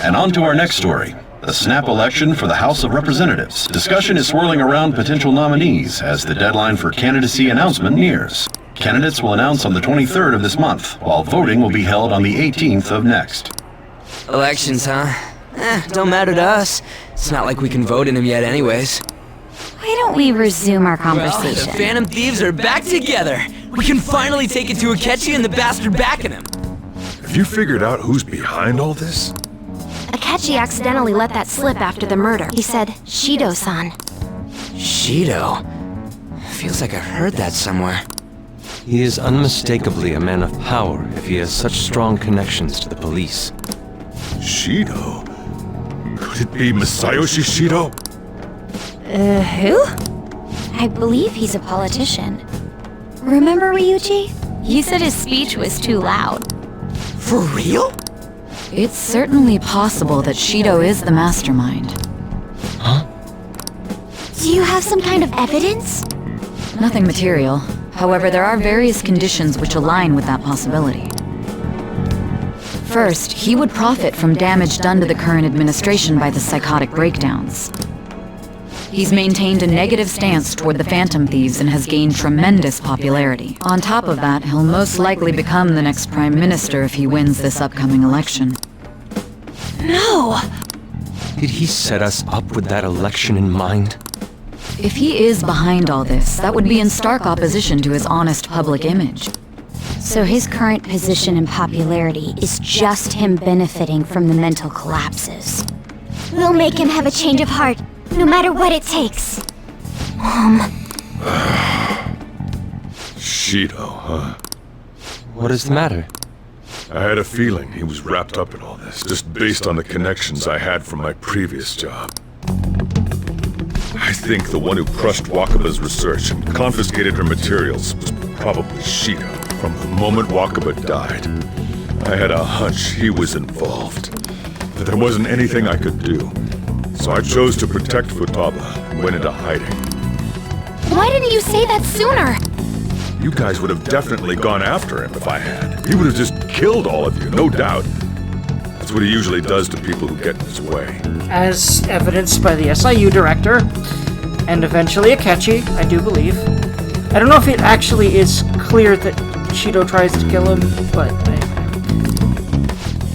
And on to our next story. The snap election for the House of Representatives. Discussion is swirling around potential nominees as the deadline for candidacy announcement nears. Candidates will announce on the 23rd of this month, while voting will be held on the 18th of next. Elections, huh? Don't matter to us. It's not like we can vote in them yet anyways. Why don't we resume our conversation? Well, the Phantom Thieves are back together! We can finally take it to Akechi and the bastard backing him! Have you figured out who's behind all this? Akechi accidentally let that slip after the murder. He said, Shido-san. Shido? Feels like I've heard that somewhere. He is unmistakably a man of power if he has such strong connections to the police. Shido? Could it be Masayoshi Shido? Who? I believe he's a politician. Remember Ryuji? He said his speech was too loud. For real? It's certainly possible that Shido is the mastermind. Huh? Do you have some kind of evidence? Nothing material. However, there are various conditions which align with that possibility. First, he would profit from damage done to the current administration by the psychotic breakdowns. He's maintained a negative stance toward the Phantom Thieves and has gained tremendous popularity. On top of that, he'll most likely become the next Prime Minister if he wins this upcoming election. No! Did he set us up with that election in mind? If he is behind all this, that would be in stark opposition to his honest public image. So his current position and popularity is just him benefiting from the mental collapses. We'll make him have a change of heart, no matter what it takes. Shido, huh? What is the matter? I had a feeling he was wrapped up in all this, just based on the connections I had from my previous job. I think the one who crushed Wakaba's research and confiscated her materials was probably Shido. From the moment Wakaba died, I had a hunch he was involved. But there wasn't anything I could do. So I chose to protect Futaba and went into hiding. Why didn't you say that sooner? You guys would have definitely gone after him if I had. He would have just killed all of you, no doubt. That's what he usually does to people who get in his way. As evidenced by the SIU director, and eventually Akechi, I do believe. I don't know if it actually is clear that Shido tries to kill him, but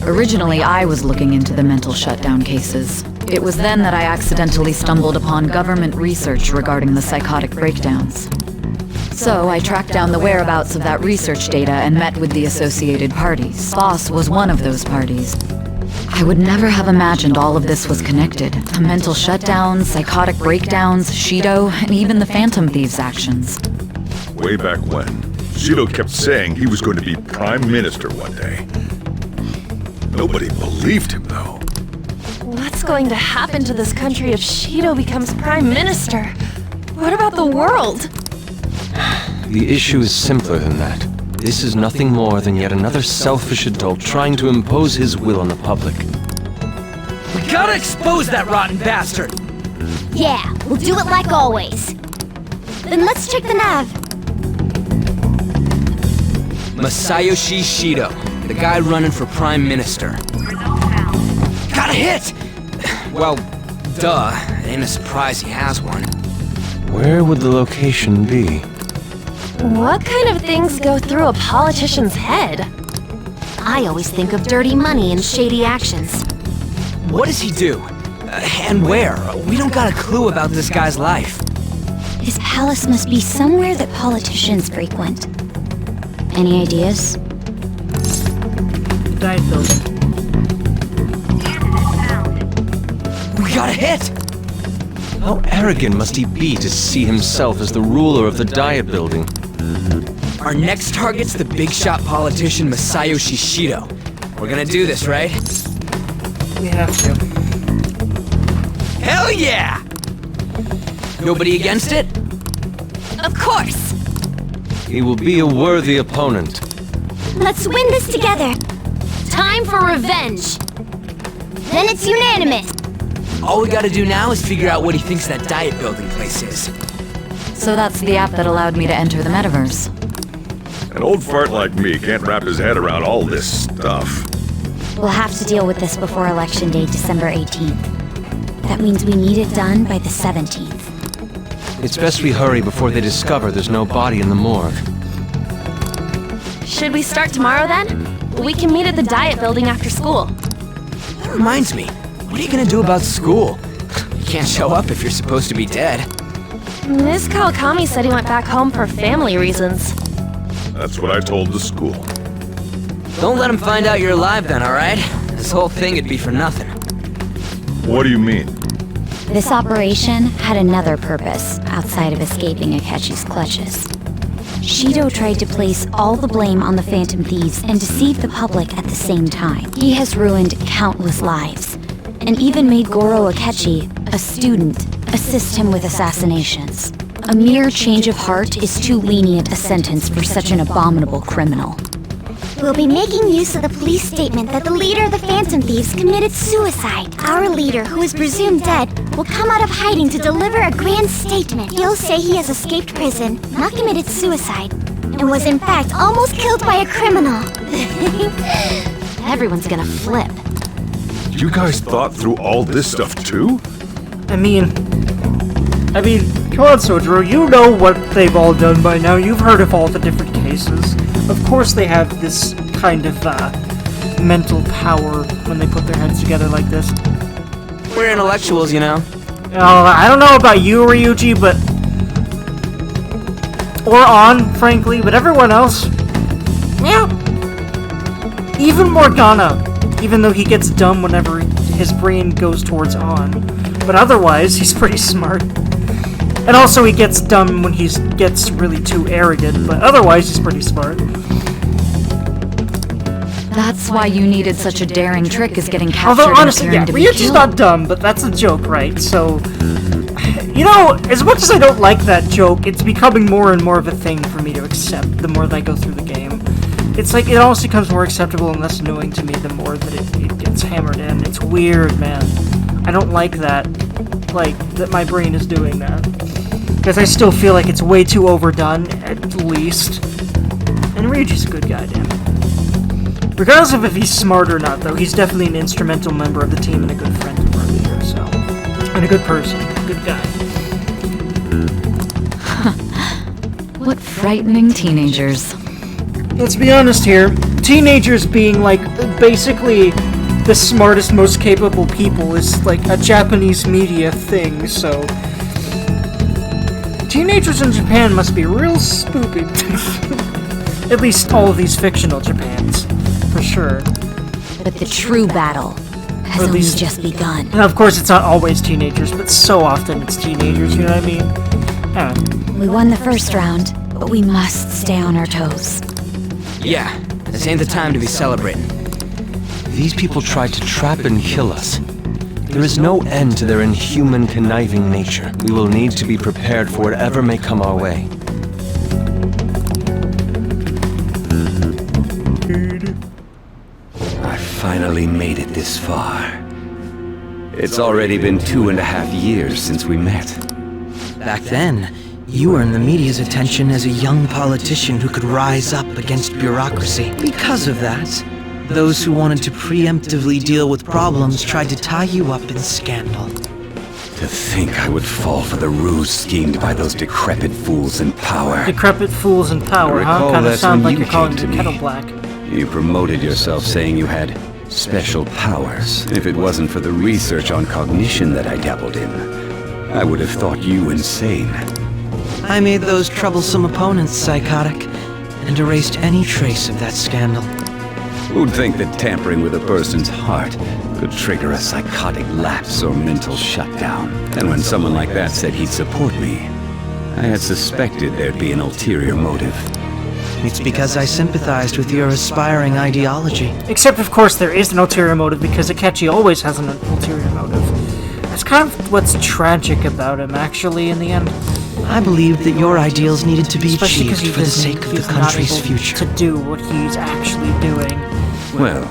Originally, I was looking into the mental shutdown cases. It was then that I accidentally stumbled upon government research regarding the psychotic breakdowns. So I tracked down the whereabouts of that research data and met with the associated parties. Boss was one of those parties. I would never have imagined all of this was connected. The mental shutdowns, psychotic breakdowns, Shido, and even the Phantom Thieves' actions. Way back when, Shido kept saying he was going to be Prime Minister one day. Nobody believed him, though. What's going to happen to this country if Shido becomes Prime Minister? What about the world? The issue is simpler than that. This is nothing more than yet another selfish adult trying to impose his will on the public. We gotta expose that rotten bastard! Yeah, we'll do it like always. Then let's check the nav. Masayoshi Shido, the guy running for Prime Minister. Got a hit! Well, duh. Ain't a surprise he has one. Where would the location be? What kind of things go through a politician's head? I always think of dirty money and shady actions. What does he do? And where? We don't got a clue about this guy's life. His palace must be somewhere that politicians frequent. Any ideas? the dive building. We got a hit! How arrogant must he be to see himself as the ruler of the Diet Building? Our next target's the big shot politician Masayoshi Shido. We're gonna do this, right? We have to. Hell yeah! Nobody against it? Of course! He will be a worthy opponent. Let's win this together. Time for revenge. Then it's unanimous. All we gotta do now is figure out what he thinks that Diet Building place is. So that's the app that allowed me to enter the metaverse. An old fart like me can't wrap his head around all this stuff. We'll have to deal with this before Election Day, December 18th. That means we need it done by the 17th. It's best we hurry before they discover there's no body in the morgue. Should we start tomorrow then? We can meet at the Diet Building after school. That reminds me, what are you gonna do about school? You can't show up if you're supposed to be dead. Miss Kawakami said he went back home for family reasons. That's what I told the school. Don't let him find out you're alive then, alright? This whole thing would be for nothing. What do you mean? This operation had another purpose outside of escaping Akechi's clutches. Shido tried to place all the blame on the Phantom Thieves and deceive the public at the same time. He has ruined countless lives, and even made Goro Akechi, a student, assist him with assassinations. A mere change of heart is too lenient a sentence for such an abominable criminal. We'll be making use of the police statement that the leader of the Phantom Thieves committed suicide. Our leader, who is presumed dead, will come out of hiding to deliver a grand statement. He'll say he has escaped prison, not committed suicide, and was in fact almost killed by a criminal. Everyone's gonna flip. You guys thought through all this stuff too? I mean, come on, Sojiro, you know what they've all done by now. You've heard of all the different cases. Of course they have this kind of, mental power when they put their heads together like this. We're intellectuals, you know. I don't know about you, Ryuji, but... Or On, frankly, but everyone else... Yeah. Even Morgana, even though he gets dumb whenever his brain goes towards On. But otherwise, he's pretty smart. And also he gets dumb when he gets really too arrogant, but otherwise he's pretty smart. That's why you needed such a daring trick as getting captured. Although honestly, and yeah, appearing to be Ryuji's killed. not dumb, but that's a joke, right? So, you know, as much as I don't like that joke, it's becoming more and more of a thing for me to accept the more that I go through the game. It's like, it almost becomes more acceptable and less annoying to me the more that it gets hammered in. It's weird, man. I don't like that. Like, that my brain is doing that. Because I still feel like it's way too overdone, at least. And Ryuji's a good guy, damn it. Regardless of if he's smart or not, though, he's definitely an instrumental member of the team and a good friend of our leader, so... And a good person, a good guy. What frightening teenagers. Let's be honest here. Teenagers being, like, basically the smartest, most capable people is, like, a Japanese media thing, so... Teenagers in Japan must be real spoopy. At least all of these fictional Japans, for sure. But the true battle has only just begun. And of course, it's not always teenagers, but so often it's teenagers, you know what I mean? We won the first round, but we must stay on our toes. Yeah, this ain't the time to be celebrating. These people tried to trap and kill us. There is no end to their inhuman, conniving nature. We will need to be prepared for whatever may come our way. I finally made it this far. It's already been 2.5 years since we met. Back then, you were in the media's attention as a young politician who could rise up against bureaucracy. Because of that, those who wanted to preemptively deal with problems tried to tie you up in scandal. To think I would fall for the ruse schemed by those decrepit fools in power. Decrepit fools in power, huh? Kind of sound like you're calling the kettle black. You promoted yourself saying you had special powers. If it wasn't for the research on cognition that I dabbled in, I would have thought you insane. I made those troublesome opponents psychotic, and erased any trace of that scandal. Who'd think that tampering with a person's heart could trigger a psychotic lapse or mental shutdown? And when someone like that said he'd support me, I had suspected there'd be an ulterior motive. It's because I sympathized with your aspiring ideology. Except, of course, there is an ulterior motive because Akechi always has an ulterior motive. That's kind of what's tragic about him, actually, in the end. I believed that your ideals needed to be Especially achieved for the sake of the country's future. To do what he's actually doing. Well,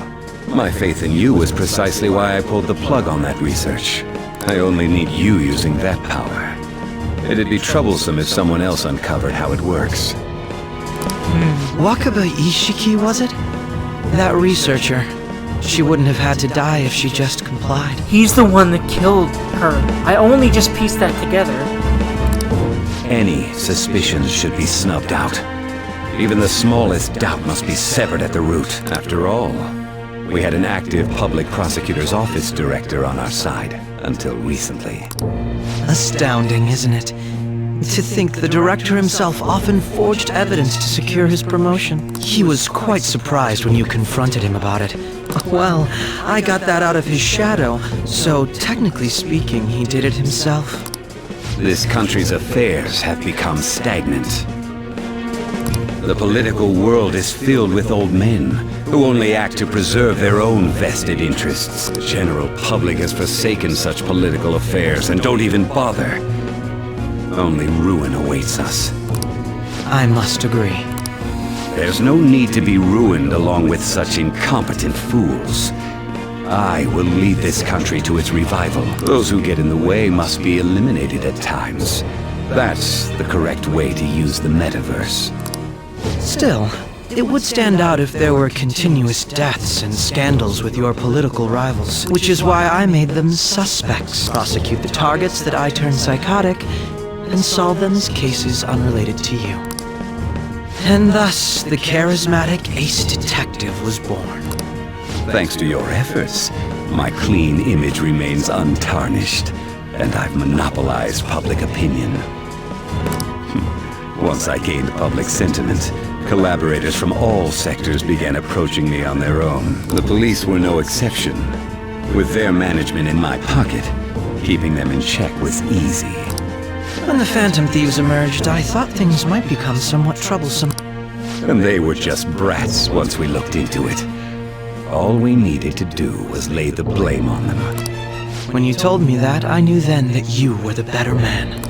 my faith in you was precisely why I pulled the plug on that research. I only need you using that power. It'd be troublesome if someone else uncovered how it works. Wakaba Ishiki, was it? That researcher. She wouldn't have had to die if she just complied. He's the one that killed her. I only just pieced that together. Any suspicions should be snubbed out. Even the smallest doubt must be severed at the root. After all, we had an active public prosecutor's office director on our side, until recently. Astounding, isn't it? To think the director himself often forged evidence to secure his promotion. He was quite surprised when you confronted him about it. Well, I got that out of his shadow, so technically speaking, he did it himself. This country's affairs have become stagnant. The political world is filled with old men who only act to preserve their own vested interests. The general public has forsaken such political affairs and don't even bother. Only ruin awaits us. I must agree. There's no need to be ruined along with such incompetent fools. I will lead this country to its revival. Those who get in the way must be eliminated at times. That's the correct way to use the metaverse. Still, it would stand out if there were continuous deaths and scandals with your political rivals, which is why I made them suspects. Prosecute the targets that I turn psychotic, and solve them as cases unrelated to you. And thus, the charismatic ace detective was born. Thanks to your efforts, my clean image remains untarnished, and I've monopolized public opinion. Once I gained public sentiment, collaborators from all sectors began approaching me on their own. The police were no exception. With their management in my pocket, keeping them in check was easy. When the Phantom Thieves emerged, I thought things might become somewhat troublesome. And they were just brats once we looked into it. All we needed to do was lay the blame on them. When you told me that, I knew then that you were the better man.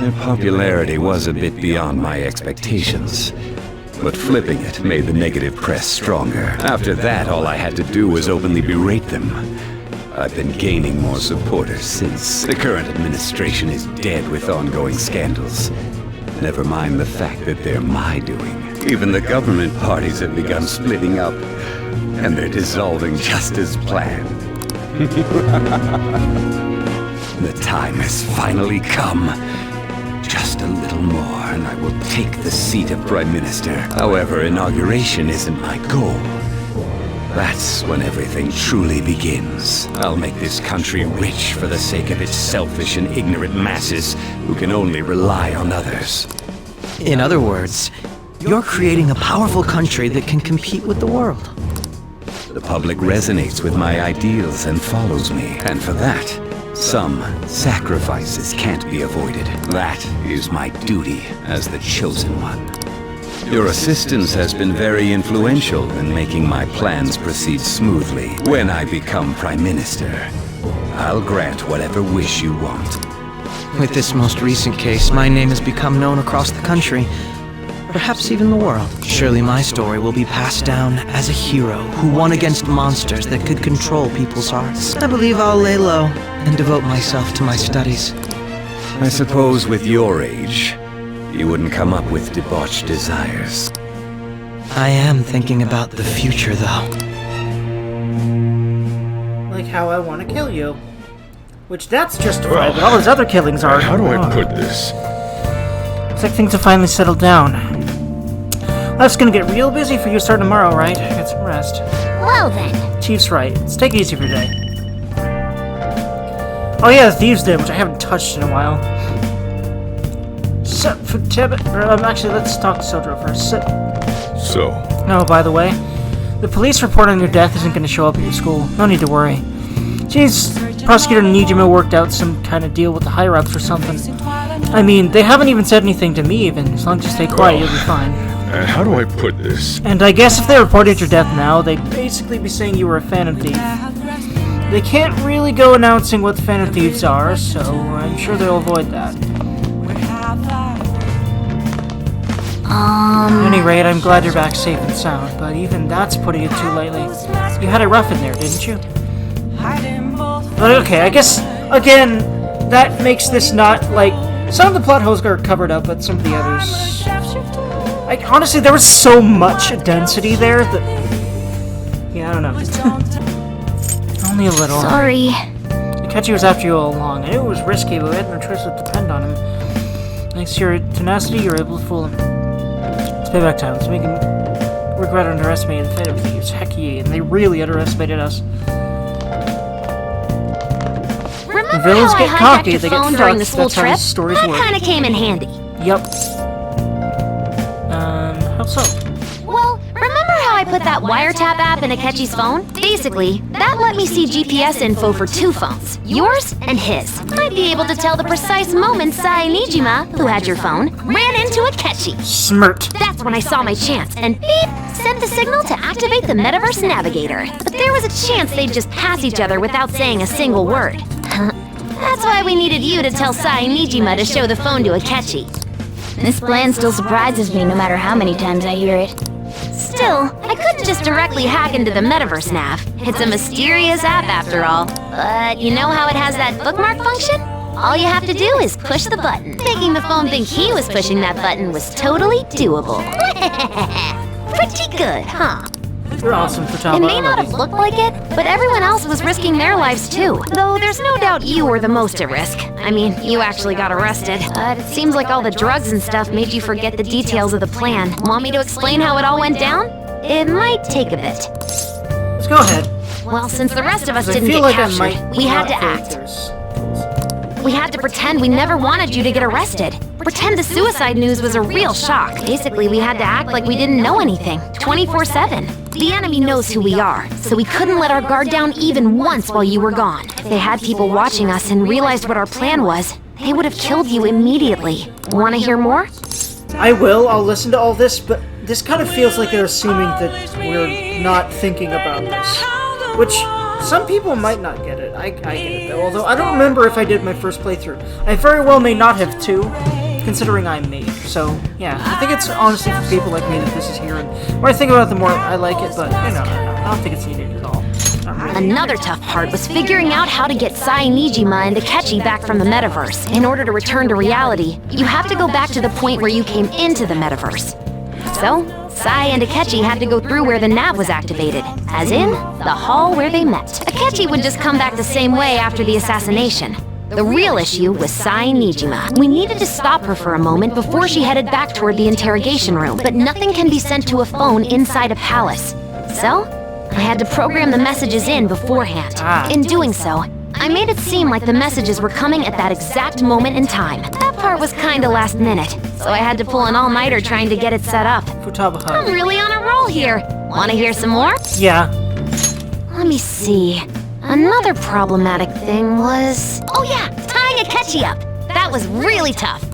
Their popularity was a bit beyond my expectations. But flipping it made the negative press stronger. After that, all I had to do was openly berate them. I've been gaining more supporters since. The current administration is dead with ongoing scandals. Never mind the fact that they're my doing. Even the government parties have begun splitting up, and they're dissolving just as planned. The time has finally come. Just a little more, and I will take the seat of Prime Minister. However, inauguration isn't my goal. That's when everything truly begins. I'll make this country rich for the sake of its selfish and ignorant masses who can only rely on others. In other words, you're creating a powerful country that can compete with the world. The public resonates with my ideals and follows me, and for that, some sacrifices can't be avoided. That is my duty as the chosen one. Your assistance has been very influential in making my plans proceed smoothly. When I become Prime Minister, I'll grant whatever wish you want. With this most recent case, my name has become known across the country, perhaps even the world. Surely my story will be passed down as a hero who won against monsters that could control people's hearts. I believe I'll lay low and devote myself to my studies. I suppose with your age, you wouldn't come up with debauched desires. I am thinking about the future, though. Like how I want to kill you. Which that's justified, but all his other killings are. How do I put this? Looks like things have finally settled down. Life's gonna get real busy for you starting tomorrow, right? Get some rest. Well then. Chief's right. Let's take it easy for today. Oh yeah, the Thieves Den, which I haven't touched in a while. So, for actually, let's talk to Sodro first. So? Oh, by the way, the police report on your death isn't going to show up at your school. No need to worry. Geez, Prosecutor Nijima worked out some kind of deal with the higher-ups or something. I mean, they haven't even said anything to me even. As long as you stay quiet, you'll be fine. And how do I put this? And I guess if they reported your death now, they'd basically be saying you were a Phantom Thief. They can't really go announcing what the Phantom Thieves are, so I'm sure they'll avoid that. At any rate, I'm glad you're back safe and sound, but even that's putting it too lightly. You had it rough in there, didn't you? But okay, I guess, again, that makes this not, like, some of the plot holes are covered up, but some of the others... Like, honestly, there was so much density there that Yeah, I don't know. Only a little. Sorry. Akechi was after you all along. I knew it was risky, but we had no choice but to depend on him. Thanks to your tenacity, you were able to fool him. It's payback time. Let's make him regret underestimating the Phantom Thieves. Heck yeah, and they really underestimated us. Remember When villains how get I cocky, hijacked your they get phone during the fucked. school That's how trip? these stories That work. kind of came in handy. Yep. How so? Well, remember how I put that wiretap app in Akechi's phone? Basically, that let me see GPS info for 2 phones, yours and his. I'd be able to tell the precise moment Sai Nijima, who had your phone, ran into Akechi. Smirt. That's when I saw my chance, and beep, sent the signal to activate the Metaverse Navigator. But there was a chance they'd just pass each other without saying a single word. That's why we needed you to tell Sai Nijima to show the phone to Akechi. This plan still surprises me no matter how many times I hear it. Still, I couldn't just directly hack into the Metaverse Nav. It's a mysterious app after all. But you know how it has that bookmark function? All you have to do is push the button. Making the phone think he was pushing that button was totally doable. Pretty good, huh? You're awesome, Futaba. It may not have looked like it, but everyone else was risking their lives too. Though there's no doubt you were the most at risk. I mean, you actually got arrested. But it seems like all the drugs and stuff made you forget the details of the plan. Want me to explain how it all went down? It might take a bit. Let's go ahead. Well, since the rest of us I didn't feel get like I captured, might we had not to feel act. there's- We had to pretend we never wanted you to get arrested. Pretend the suicide news was a real shock. Basically, we had to act like we didn't know anything, 24/7. The enemy knows who we are, so we couldn't let our guard down even once while you were gone. If they had people watching us and realized what our plan was, they would have killed you immediately. Want to hear more? I will. I'll listen to all this, but this kind of feels like they're assuming that we're not thinking about this. Which, some people might not get it. I get it, though. Although, I don't remember if I did my first playthrough. I very well may not have, too, considering I'm me. So, yeah. I think it's honestly for people like me that this is here. And the more I think about it, the more I like it, but, I don't think it's needed at all. Not really. Another tough part was figuring out how to get Sai Nijima and Akechi back from the metaverse. In order to return to reality, you have to go back to the point where you came into the metaverse. So, Sai and Akechi had to go through where the nav was activated, as in, the hall where they met. Akechi would just come back the same way after the assassination. The real issue was Sai Nijima. We needed to stop her for a moment before she headed back toward the interrogation room, but nothing can be sent to a phone inside a palace. So, I had to program the messages in beforehand. In doing so, I made it seem like the messages were coming at that exact moment in time. That part was kinda last minute, so I had to pull an all-nighter trying to get it set up. Futaba I'm Hut. really on a roll here. Wanna hear some more? Yeah. Let me see. Another problematic thing was... Oh yeah, tying Akechi up. That was really tough.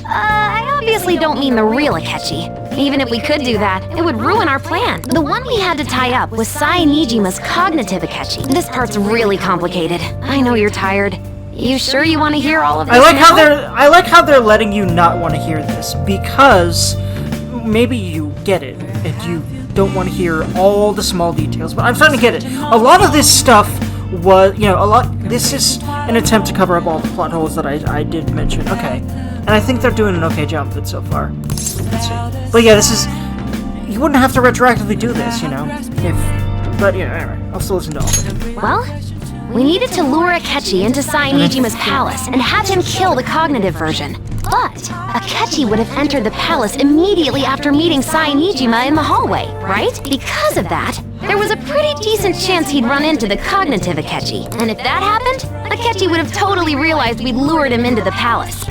I obviously don't mean the real Akechi. Even if we could do that, it would ruin our plan. The one we had to tie up was Sai Nijima's cognitive Akechi. This part's really complicated. I know you're tired. You sure you want to hear all of this I like now? how they're letting you not want to hear this, because maybe you get it and you don't want to hear all the small details, but I'm starting to get it. A lot of this stuff was, this is an attempt to cover up all the plot holes that I did mention. Okay. And I think they're doing an okay job of it so far. Let's see. But yeah, you wouldn't have to retroactively do this, but anyway, I'll still listen to all of it. Well, we needed to lure Akechi into Sai Nijima's palace and have him kill the cognitive version. But Akechi would have entered the palace immediately after meeting Sai Nijima in the hallway, right? Because of that, there was a pretty decent chance he'd run into the cognitive Akechi. And if that happened, Akechi would have totally realized we'd lured him into the palace.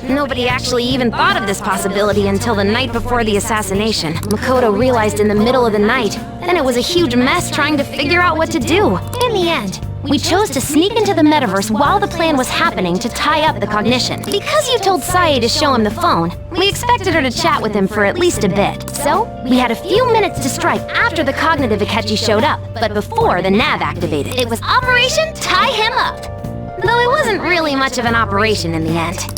Nobody actually even thought of this possibility until the night before the assassination. Makoto realized in the middle of the night. Then it was a huge mess trying to figure out what to do. In the end, we chose to sneak into the metaverse while the plan was happening to tie up the cognition. Because you told Sae to show him the phone, we expected her to chat with him for at least a bit. So, we had a few minutes to strike after the cognitive Akechi showed up, but before the nav activated. It was Operation Tie Him Up! Though it wasn't really much of an operation in the end.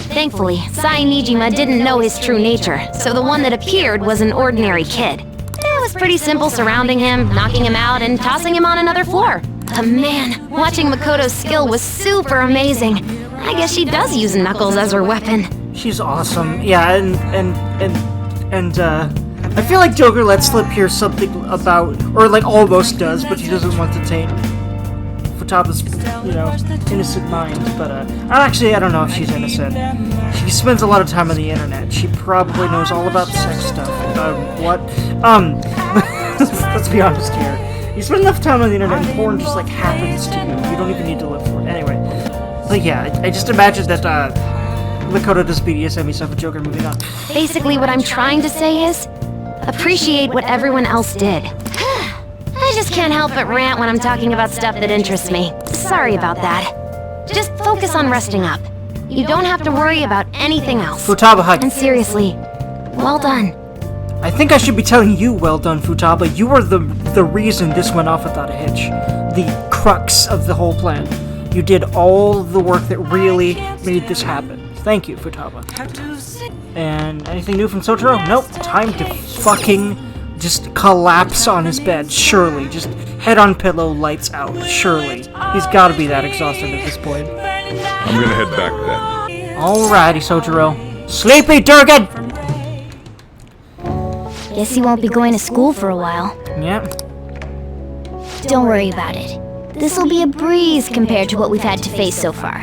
Thankfully, Sai Nijima didn't know his true nature, so the one that appeared was an ordinary kid. It was pretty simple surrounding him, knocking him out, and tossing him on another floor. But man, watching Makoto's skill was super amazing. I guess she does use Knuckles as her weapon. She's awesome. Yeah, and I feel like Joker lets slip here something about, or like almost does, but he doesn't want to taint Futaba's, you know, innocent mind. But I don't know if she's innocent. She spends a lot of time on the internet. She probably knows all about sex stuff. Let's be honest here. You spend enough time on the internet and porn just like happens to you. You don't even need to look for it. Anyway. But yeah, I just imagine that Lakota does BDSM stuff with Joker moving on. Basically what I'm trying to say is, appreciate what everyone else did. I just can't help but rant when I'm talking about stuff that interests me. Sorry about that. Just focus on resting up. You don't have to worry about anything else. Futaba hug. And seriously, well done. I think I should be telling you well done, Futaba. You are the reason this went off without a hitch. The crux of the whole plan. You did all the work that really made this happen. Thank you, Futaba. And anything new from Sotaro? Nope. Time to fucking just collapse on his bed. Surely. Just head on pillow, lights out. Surely. He's gotta be that exhausted at this point. I'm gonna head back then. Alrighty, Sotaro. Sleepy Durgan! Guess you won't be going to school for a while. Yep. Don't worry about it. This'll be a breeze compared to what we've had to face so far.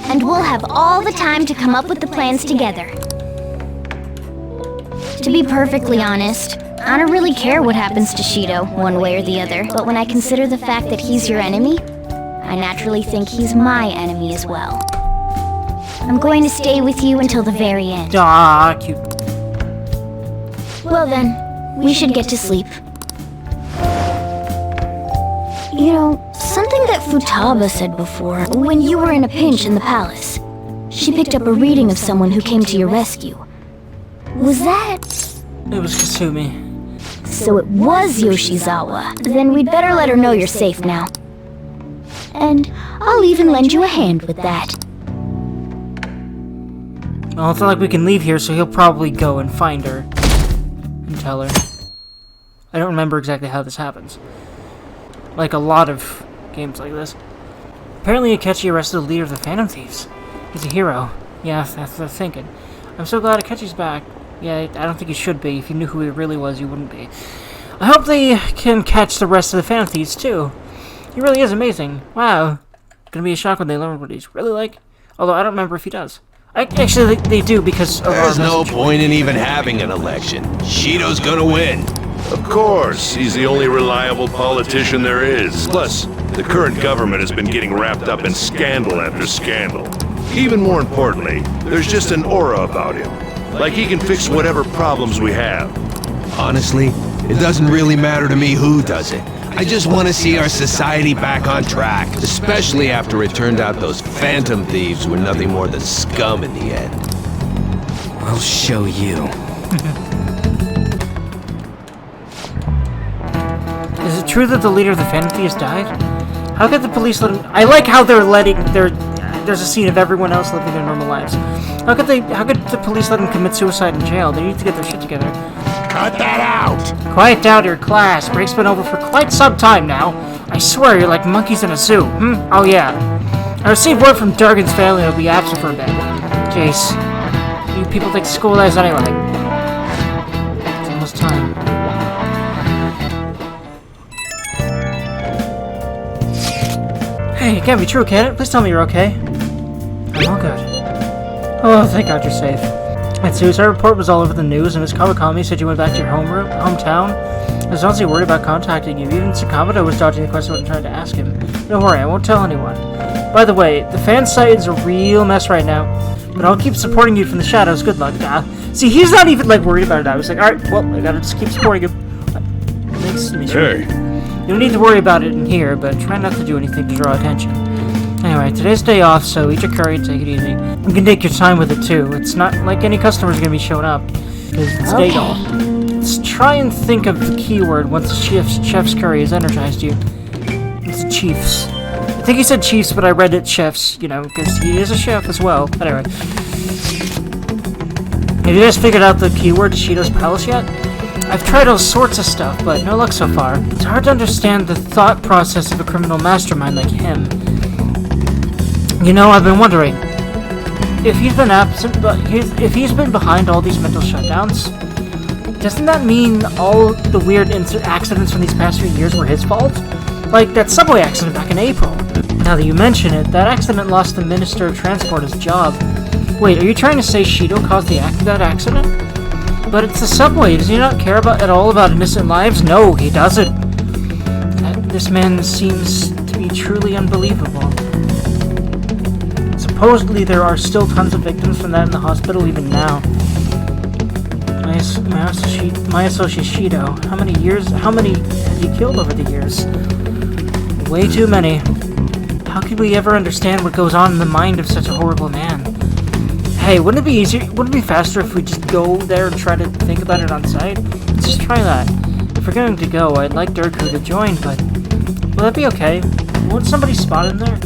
And we'll have all the time to come up with the plans together. To be perfectly honest, I don't really care what happens to Shido, one way or the other, but when I consider the fact that he's your enemy, I naturally think he's my enemy as well. I'm going to stay with you until the very end. Ah, cute. Well then, we should get to sleep. You know, something that Futaba said before, when you were in a pinch in the palace. She picked up a reading of someone who came to your rescue. Was that... It was Kasumi. So it was Yoshizawa. Then we'd better let her know you're safe now. And I'll even lend you a hand with that. Well, it's not like we can leave here, so he'll probably go and find her. And tell her. I don't remember exactly how this happens. Like a lot of games like this. Apparently Akechi arrested the leader of the Phantom Thieves. He's a hero. Yeah, that's what I'm thinking. I'm so glad Akechi's back. Yeah, I don't think he should be. If you knew who he really was, you wouldn't be. I hope they can catch the rest of the Phantom Thieves, too. He really is amazing. Wow. Gonna be a shock when they learn what he's really like. Although I don't remember if he does. Actually, they do because of There's no point in even having an election. Shido's gonna win. Of course, he's the only reliable politician there is. Plus, the current government has been getting wrapped up in scandal after scandal. Even more importantly, there's just an aura about him. Like he can fix whatever problems we have. Honestly, it doesn't really matter to me who does it. I just want to see our society back on track, especially after it turned out those Phantom Thieves were nothing more than scum in the end. I'll show you. Is it true that the leader of the Phantom Thieves died? How could the police let him... I like how they're letting... There's a scene of everyone else living their normal lives. How could the police let him commit suicide in jail? They need to get their shit together. Cut that out! Quiet down, your class. Break's been over for quite some time now. I swear you're like monkeys in a zoo. Oh yeah. I received word from Durgan's family will be absent for a bit. Jace, you people take school as anyway. It's almost time. Hey, it can't be true, can it? Please tell me you're okay. I'm all good. Oh, thank God you're safe. That suicide report was all over the news, and Miss Kawakami said you went back to your hometown. I was honestly worried about contacting you. Even Sakamoto was dodging the question when trying to ask him. Don't worry, I won't tell anyone. By the way, the fan site is a real mess right now, but I'll keep supporting you from the shadows. Good luck, See, he's not even, like, worried about it now. He's like, alright, well, I gotta just keep supporting him. Thanks, Hey. You don't need to worry about it in here, but try not to do anything to draw attention. Anyway, today's day off, so eat your curry and take it easy. You can take your time with it, too. It's not like any customer's gonna be showing up, because it's day off. Let's try and think of the keyword once the chef's curry has energized you. It's Chiefs. I think he said Chiefs, but I read it Chefs, you know, because he is a chef as well. Anyway. Have you guys figured out the keyword to Shido's Palace yet? I've tried all sorts of stuff, but no luck so far. It's hard to understand the thought process of a criminal mastermind like him. You know, I've been wondering, if he's been absent, but if he's been behind all these mental shutdowns, doesn't that mean all the weird accidents from these past few years were his fault? Like that subway accident back in April. Now that you mention it, that accident lost the Minister of Transport his job. Wait, are you trying to say Shido caused that accident? But it's the subway. Does he not care at all about innocent lives? No, he doesn't. This man seems to be truly unbelievable. Supposedly there are still tons of victims from that in the hospital even now. My associate Shido. How many has he killed over the years? Way too many. How could we ever understand what goes on in the mind of such a horrible man? Hey, wouldn't it be faster if we just go there and try to think about it on site? Let's just try that. If we're going to go, I'd like Dergy to join, but will that be okay? Won't somebody spot in there?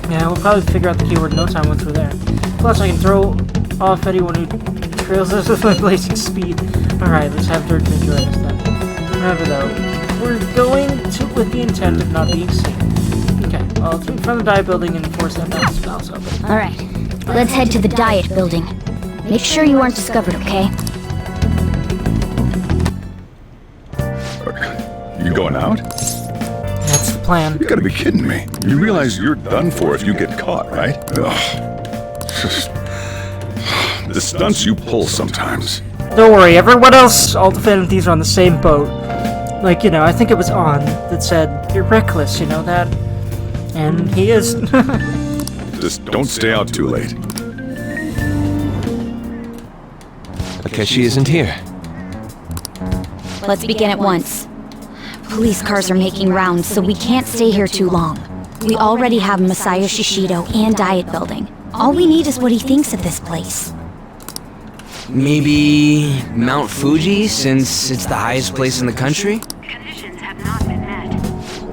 Yeah, we'll probably figure out the keyword in no time once we're there. Plus, I can throw off anyone who trails us with my blazing speed. Alright, let's have Dergy join us then. Remember though, we're going to with the intent of not being seen. Okay, well, it's in front of the diet building and enforce that mouse open. Alright, let's head to the diet building. Make sure you aren't discovered, okay? You going out? That's the plan. You gotta be kidding me. You realize you're done for if you get caught, right? Ugh. The stunts you pull sometimes. Don't worry, everyone else, all the Phantom Thieves are on the same boat. Like, I think it was On that said, you're reckless, you know that? And he is. Just don't stay out too late. Okay, she isn't here. Let's begin at once. Police cars are making rounds, so we can't stay here too long. We already have Masayoshi Shido and diet building. All we need is what he thinks of this place. Maybe Mount Fuji, since it's the highest place in the country?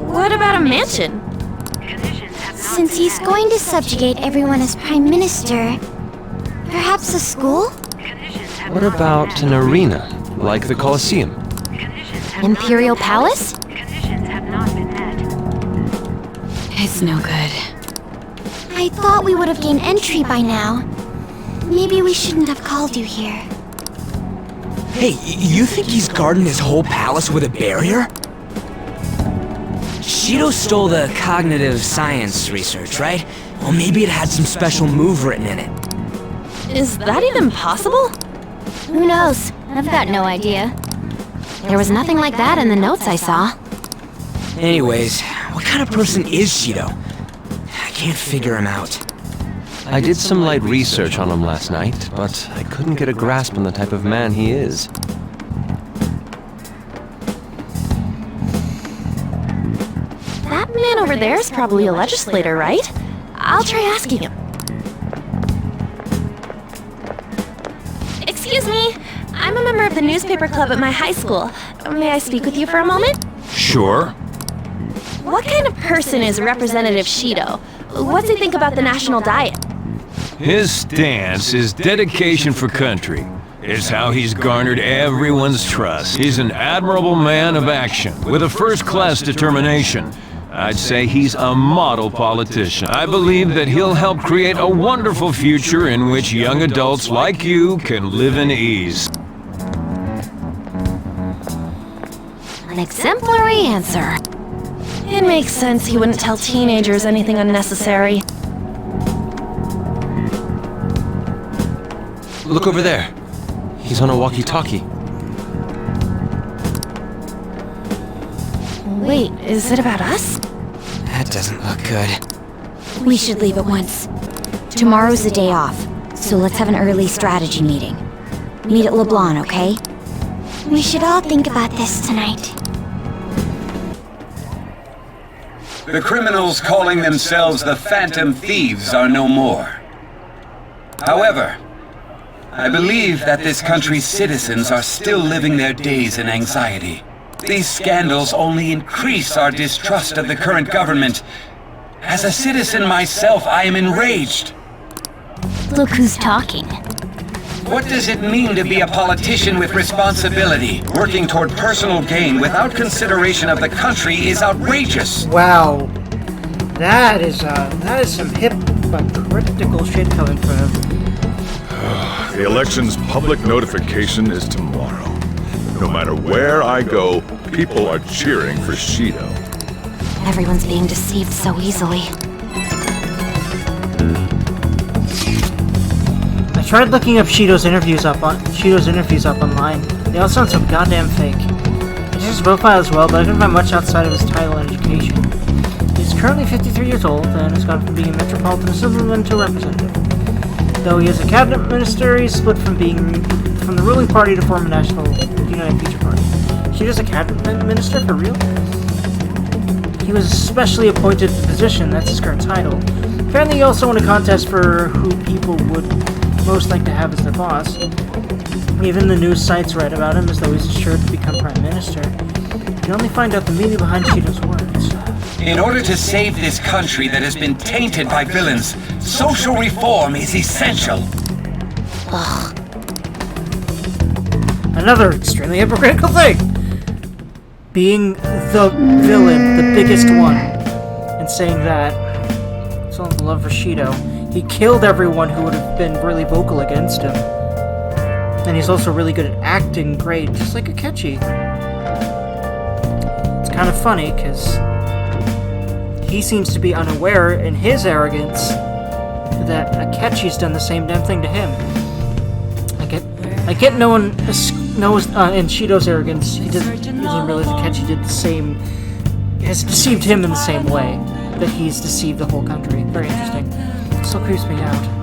What about a mansion? Since he's going to subjugate everyone as Prime Minister, perhaps a school? What about an arena, like the Colosseum? Imperial Palace? It's no good. I thought we would have gained entry by now. Maybe we shouldn't have called you here. Hey, you think he's guarding his whole palace with a barrier? Shido stole the cognitive science research, right? Well, maybe it had some special move written in it. Is that even possible? Who knows? I've got no idea. There was nothing like that in the notes I saw. Anyways, what kind of person is Shido? I can't figure him out. I did some light research on him last night, but I couldn't get a grasp on the type of man he is. That man over there is probably a legislator, right? I'll try asking him. Excuse me, I'm a member of the newspaper club at my high school. May I speak with you for a moment? Sure. What kind of person is Representative Shido? What's he think about the national diet? His stance is dedication for country. It's how he's garnered everyone's trust. He's an admirable man of action, with a first-class determination. I'd say he's a model politician. I believe that he'll help create a wonderful future in which young adults like you can live in ease. An exemplary answer. It makes sense he wouldn't tell teenagers anything unnecessary. Look over there. He's on a walkie-talkie. Wait, is it about us? That doesn't look good. We should leave at once. Tomorrow's the day off, so let's have an early strategy meeting. Meet at LeBlanc, okay? We should all think about this tonight. The criminals calling themselves the Phantom Thieves are no more. However, I believe that this country's citizens are still living their days in anxiety. These scandals only increase our distrust of the current government. As a citizen myself, I am enraged. Look who's talking. What does it mean to be a politician with responsibility? Working toward personal gain without consideration of the country is outrageous. Wow. That is some hip but critical shit coming from him. The election's public notification is tomorrow. No matter where I go, people are cheering for Shido. Everyone's being deceived so easily. I tried looking up Shido's interviews up online. They all sound so goddamn fake. His profile as well, but I couldn't find much outside of his title and education. He's currently 53 years old and has gone from being a metropolitan assemblyman to a representative. Though he is a cabinet minister, he's split from the ruling party to form a national United Future Party. Shido's a cabinet minister for real? He was specially appointed to the position, that's his current title. Apparently he also won a contest for who people would most like to have as their boss. Even the news sites write about him as though he's sure to become prime minister. You can only find out the meaning behind Shido's words. In order to save this country that has been tainted by villains, social reform is essential. Ugh. Another extremely hypocritical thing! Being the villain, the biggest one, and saying that it's all the love for Shido. He killed everyone who would have been really vocal against him. And he's also really good at acting great, just like Akechi. It's kind of funny, because he seems to be unaware, in his arrogance, that Akechi's done the same damn thing to him. I get no one knows, in Shido's arrogance, he doesn't realize Akechi did the same, has deceived him in the same way that he's deceived the whole country. Very interesting. It still creeps me out.